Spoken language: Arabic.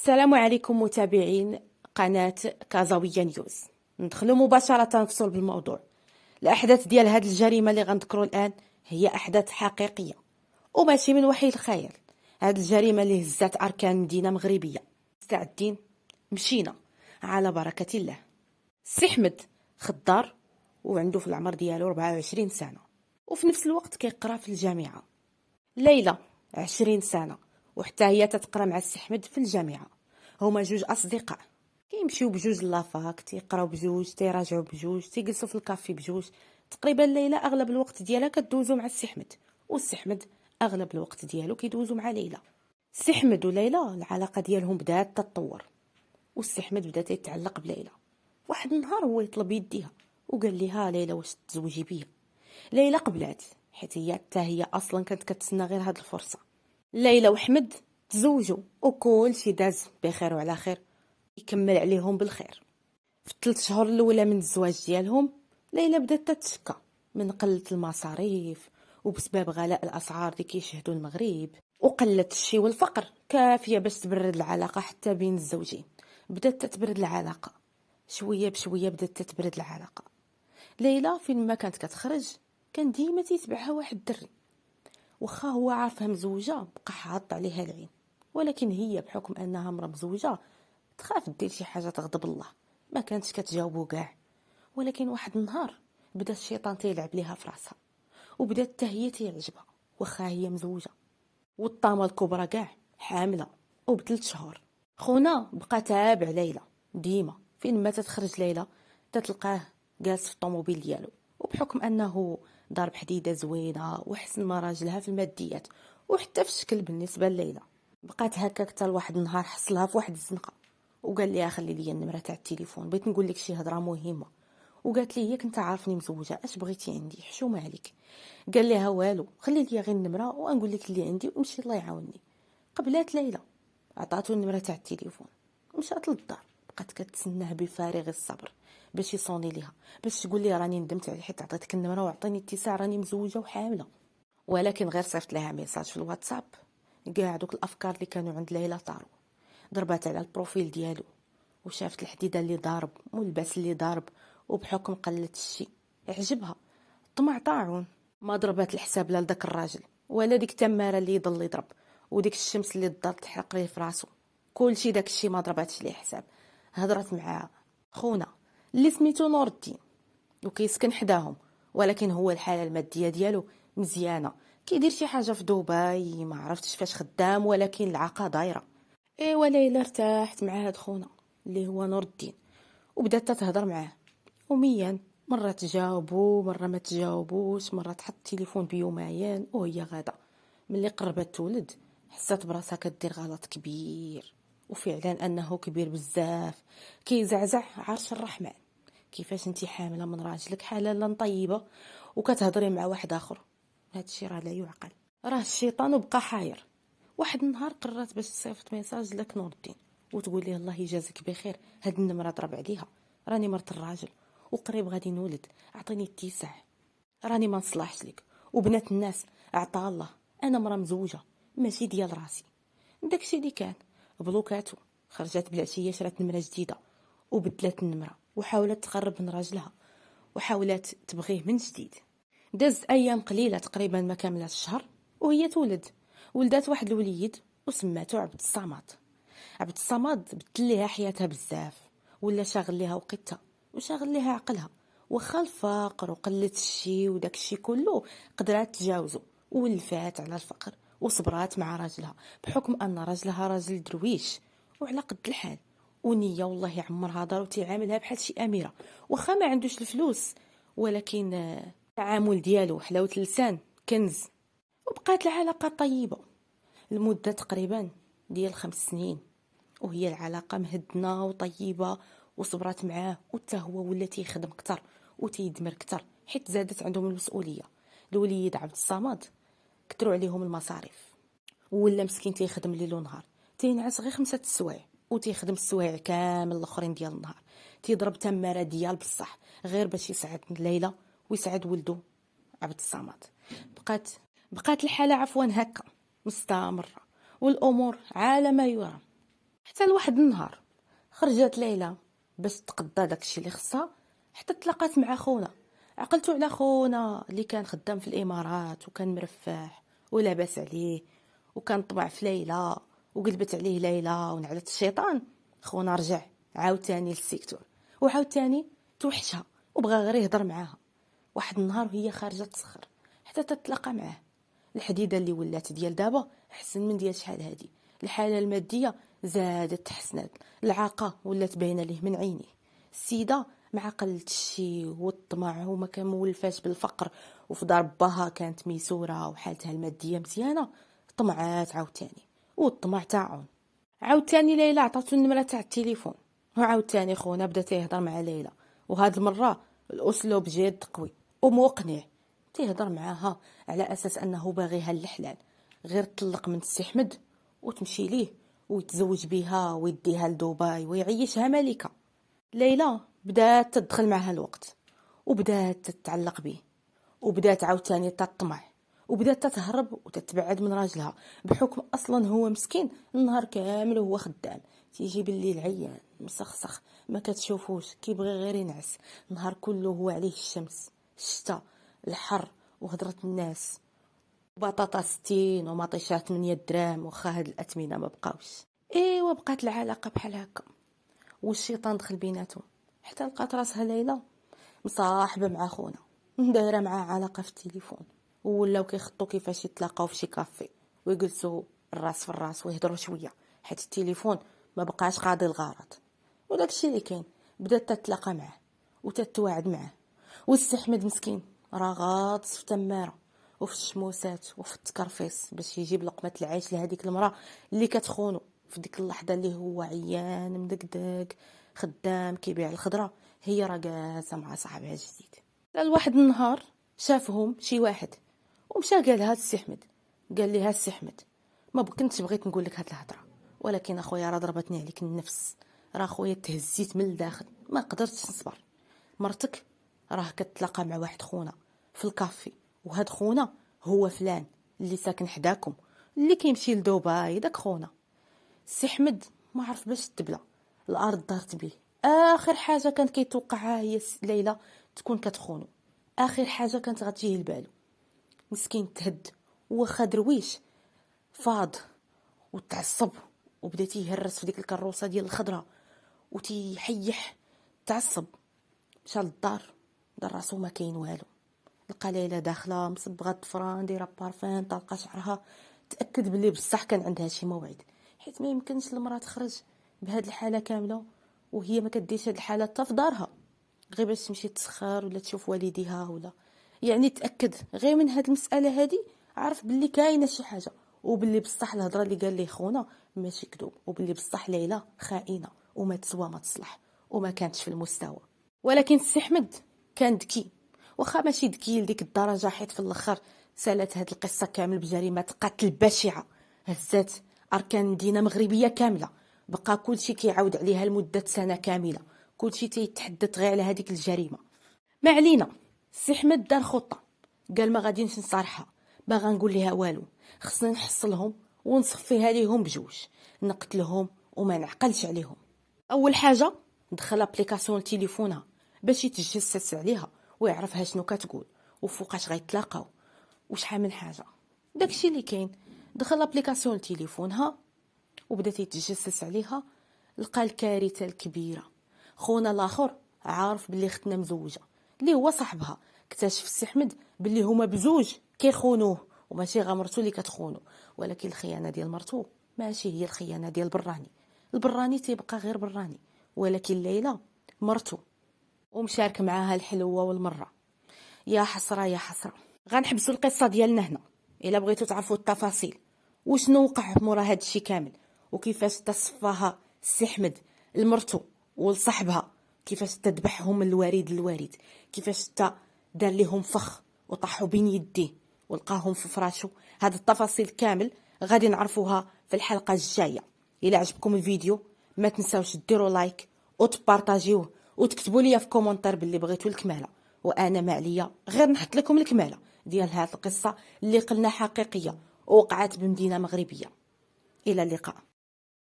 السلام عليكم متابعين قناة كازاوية نيوز. ندخلوا مباشرة في صلب الموضوع. الأحداث ديال هذه الجريمة اللي غنذكروا الآن هي أحداث حقيقية وماشي من وحي الخيال. هذه الجريمة اللي هزات أركان مدينة مغربية. مستعدين؟ مشينا على بركة الله. السي حمد خضار وعنده في العمر ديالو 24 سنة وفي نفس الوقت كيقرا في الجامعة. ليلى 20 سنة وحتى هي تتقرا مع السي حمد في الجامعة. هما جوج أصدقاء كيمشيو بجوج لافاك، تيقراو بجوج، تيراجعوا بجوج، تيجلسوا في الكافي بجوج. تقريبا ليلى اغلب الوقت ديالها كدوزو مع السي حمد، والسي حمد اغلب الوقت ديالو كيدوزو مع ليلى. السي حمد وليلى العلاقه ديالهم بدات تتطور، والسي حمد بدا تيتعلق بليلى. واحد النهار هو يطلب يديها وقال لها ليلى واش تزوجي بيا. ليلى قبلات حيت هي حتى هي اصلا كانت كتسنى غير هاد الفرصه. ليلى وحمد تزوجوا وكل شي داز بخير وعلى خير، يكمل عليهم بالخير. في 3 شهور الاولى من الزواج ديالهم ليلى بدات تتشكى من قله المصاريف وبسبب غلاء الاسعار اللي كيشهدوا المغرب، وقله الشي والفقر كافيه باش تبرد العلاقه حتى بين الزوجين. بدات تتبرد العلاقه شويه بشويه، بدات تتبرد العلاقه. ليلى فين ما كانت كتخرج كان ديما تيتبعها واحد الدري، واخا هو عارفها مزوجه بقى حاط عليها العين، ولكن هي بحكم انها مرا مزوجه تخاف دير شي حاجه تغضب الله، ما كانتش كتجاوبو كاع. ولكن واحد النهار بدا الشيطان تيلعب ليها في راسها، وبدات حتى هي تيعجبها واخا هي مزوجه، والطامه الكبرى كاع حامله وب3 شهور. خونا بقى تابع ليلى ديما فين ما تتخرج ليلى تتلقاه جالس في الطوموبيل ديالو، وبحكم انه ضارب حديده زوينه وحسن ما راجلها في الماديات وحتى في الشكل بالنسبه لليلى. بقات هكاك حتى لواحد النهار حصلها في واحد الزنقه وقال ليها خلي لي النمره تاع التليفون، بغيت نقول لك شي هضره مهمه. وقالت لي ياك انت عارفني مزوجه، اش بغيتي عندي حشومه عليك. قال لها والو، خلي لي غير النمره ونقول لك اللي عندي ومشي الله يعاوني. قبلات ليلى، عطاتو النمره تاع التليفون، مشات للدار، بقات كتسناه بفارغ الصبر باش يصوني ليها، باش تقول لي راني ندمت على حيت عطيتك النمره وعطيني اتساع راني مزوجه وحامله. ولكن غير صيفط لها ميساج في الواتساب، كاع دوك الافكار اللي كانوا عند ليلى طاروا. ضربات على البروفيل ديالو وشافت الحديده اللي ضارب واللباس اللي ضارب، وبحكم قله الشي عجبها. طمع طاعون، ما ضربات الحساب لا لداك الراجل ولا ديك التماره اللي يضل يضرب، وديك الشمس اللي تضل تحرق ليه في راسو. كلشي داك الشي ما ضرباتش ليه حساب. هضرت مع خونا اللي سميتو نور الدين وكيسكن حداهم، ولكن هو الحاله الماديه ديالو مزيانه، كيدير شي حاجه في دبي، ما عرفتش فاش خدام ولكن العاقه دايره. ايوا ليلى ارتاحت مع هاد خونا اللي هو نور الدين وبدات تهضر معاه يوميا. مرة تجاوبو مرة ما تجاوبوش، مرة تحط التليفون بيوميا وهي غادا. ملي قربت تولد حسات براسها كدير غلط كبير، وفعلا انه كبير بزاف. كيزعزع عرش الرحمن. كيفاش انتي حامله من راجلك حلالا طيبه وكتهضري مع واحد اخر؟ هادشي راه لا يعقل، راه الشيطان وبقى حاير. واحد النهار قررت باش تصيفط ميساج لك نور الدين وتقول ليه الله يجازيك بخير، هاد النمره ضرب عليها، راني مرت الراجل وقريب غادي نولد، اعطيني اتساع، راني ما نصلحش لك وبنات الناس عطا الله، انا مرا مزوجه ماشي ديال راسي. داكشي اللي كان بلوكاتو. خرجت بالعشيه شرات نمره جديده وبدلت النمره وحاولت تقرب من راجلها وحاولت تبغيه من جديد. دازت ايام قليله تقريبا ما كاملاش الشهر وهي تولد. ولدات واحد الوليد وسماتو عبد الصمد. عبد الصمد بدل ليها حياتها بزاف، ولا شاغل ليها وقتها وشاغل ليها عقلها. واخا الفقر وقله الشي وداك الشي كله قدرات تجاوزو، ولفات على الفقر وصبرات مع راجلها بحكم ان راجلها راجل درويش وعلى قد الحال ونيه. والله يعمرها دار وتعاملها بحال شي اميره، واخا ما عندوش الفلوس ولكن التعامل ديالو حلاوه اللسان كنز. وبقات العلاقه طيبه لمده تقريبا ديال 5 سنين، وهي العلاقه مهدنه وطيبه، وصبرات معاه وتا هو ولا تيخدم كتر وتيدمر كتر حيت زادت عندهم المسؤوليه. الوليد عبد الصمد كثروا عليهم المصاريف، ولا مسكين تيخدم ليل ونهار، تينعس غير 5 السوايع وتيخدم السوايع كامل الاخرين ديال النهار. تيضرب تماره ديال بصح غير باش يسعد ليلى ويسعد ولده عبد الصمد. بقات الحاله عفوا هكا مستمره والامور على ما يرام. حتى لواحد النهار خرجت ليلى باش تقضى داكشي اللي خصها، حتى تلاقات مع خونا. عقلتو على خونا اللي كان خدام في الامارات وكان مرفاه ولاباس عليه، وكان طمع في ليلى وقلبت عليه ليلى ونعلت الشيطان. خونا رجع عاوتاني للسيكتور، وعاوتاني توحشها وبغى غير يهضر معاها. واحد النهار وهي خارجه تسخر حتى تتلاقى معاه. الحديده اللي ولات ديال دابا احسن من ديال شحال هادي. الحاله الماديه زادت تحسنات، العاقه ولات باينه ليه من عينيه. السيده مع قلة الشي والطمع وما كان مولفاش بالفقر، وفي دار باها كانت ميسوره وحالتها الماديه مزيانه، طمعات عاوتاني والطمع تاعون. عاوتاني ليلى عطاتو النمره تاع التليفون، وعاوتاني خونا بدا تيهضر مع ليلى، وهاد المره الاسلوب جد قوي ومقنع. تيهضر معاها على اساس انه باغيها للحلال، غير تطلق من السي احمد وتمشي ليه ويتزوج بها ويديها لدبي ويعيشها ملكه. ليلى بدات تدخل معها الوقت، وبدات تتعلق به، وبدات عاوتاني تطمع، وبدات تتهرب وتتبعد من راجلها، بحكم اصلا هو مسكين النهار كامل وهو خدام، تيجي بالليل عيان مسخسخ ما كتشوفوش، كيبغي غير ينعس. نهار كله هو عليه الشمس، الشتا، الحر، وهضرة الناس، بطاطا 60 ومطيشات 8 دراهم، وخا هاد الاثمنه ما بقاوش. ايوا بقات العلاقه بحال هكا، والشيطان دخل بيناتهم، حتى لقات راسها ليلى مصاحبه مع خونا، دايره معاه علاقه في التليفون، ولاو كيخططوا كيفاش يتلاقاو في شي كافي ويجلسوا الراس في الراس ويهضروا شويه، حيت التليفون ما بقاش قاضي الغرض. وداك الشيء اللي كاين، بدات تتلاقى معاه وتتواعد معاه. والسي احمد مسكين راه غاطس في تماره وفي الشموسات وفي التكرفيس باش يجيب لقمه العيش لهذيك المراه اللي كتخونو في ديك اللحظه اللي هو عيان مدقدق خدام كيبيع الخضره، هي راه جالسه مع صاحبها الجديد. لواحد النهار شافهم شي واحد ومشى قالها السي احمد، قال لي ها السي احمد، ما كنتش بغيت نقول لك هاد الهضره، ولكن اخويا راه ضربتني عليك النفس، راه خويا تهزيت من الداخل ما قدرتش نصبر. مرتك راه كتلاقى مع واحد خونا في الكافي، وهاد خونا هو فلان اللي ساكن حداكم اللي كيمشي لدبي، داك خونا. سي احمد ما عرف باش تبلا، الارض دارت بيه. اخر حاجه كانت كيتوقعها هي ليلى تكون كتخونو، اخر حاجه كانت غتجيه لبالو. مسكين تهد، واخا درويش فاض وتعصب، وبدا تيهرس في ديك الكروسه ديال الخضره وتيحيح تعصب. مشى للدار، دار راسو ما كاين والو، لقى ليلى داخله مصبغه الضفران دايره بارفان طلقه شعرها، تاكد بلي بصح كان عندها شي موعد، حيت ما يمكنش المراه تخرج بهاد الحاله كامله وهي ما كديرش هاد الحاله حتى في دارها، غير باش تمشي تسخر ولا تشوف والديها، ولا يعني تاكد غير من هاد المساله هادي، عرف باللي كاينه شي حاجه، وباللي بصح الهضره اللي قال ليه خونا ماشي كذوب، وباللي بصح ليلى خائنه وما تسوى ما تصلح وما كانتش في المستوى. ولكن السي احمد كان ذكي، واخا ماشي ذكي لديك الدرجه، حيت في الاخر سالت هاد القصه كامل بجريمه قتل بشعه هزات اركان مدينه مغربيه كامله، بقى كلشي كيعاود عليها لمده سنه كامله، كلشي تيتحدث غير على هذيك الجريمه. ما علينا، السي احمد دار خطه، قال ما غاديش نصارحها، باغا نقول ليها والو، خصنا نحصلهم ونصفيها ليهم بجوج، نقتلهم وما نعقلش عليهم. اول حاجه دخل ابليكاسيون لتليفونها باش يتجسس عليها ويعرفها شنو كتقول وفوقاش غيتلاقاو وشحال من حاجه. داكشي اللي كاين، دخل ابليكاسيون لتليفونها وبدا يتجسس عليها، لقى الكارثه الكبيره. خونا الاخر عارف باللي اختنا مزوجه اللي هو صاحبها، اكتشف السي احمد باللي هما بزوج كيخونوه، وماشي غير مرتو اللي كتخونو، ولكن الخيانه ديال مرتو ماشي هي الخيانه ديال براني. البراني تيبقى غير براني، ولكن ليلى مرتو ومشارك معاها الحلوه والمره. يا حسره يا حسره. غنحبسوا القصه ديالنا هنا، الا بغيتوا تعرفوا التفاصيل وشنو وقع مورا هاد الشيء كامل، وكيفاش تصفاها السي احمد لمرتو ولصاحبها، كيفاش تذبحهم الوريد الوريد، كيفاش دار ليهم فخ وطاحوا بين يديه ولقاهم في فراشو. هاد التفاصيل كامل غادي نعرفوها في الحلقه الجايه. الا عجبكم الفيديو ما تنساوش ديروا لايك وتبارطاجيوه وتكتبوا لي في كومونتير باللي بغيتوا الكماله، وانا ما عليا غير نحط لكم الكماله ديال هاد القصه اللي قلنا حقيقيه ووقعت بمدينه مغربيه. الى اللقاء.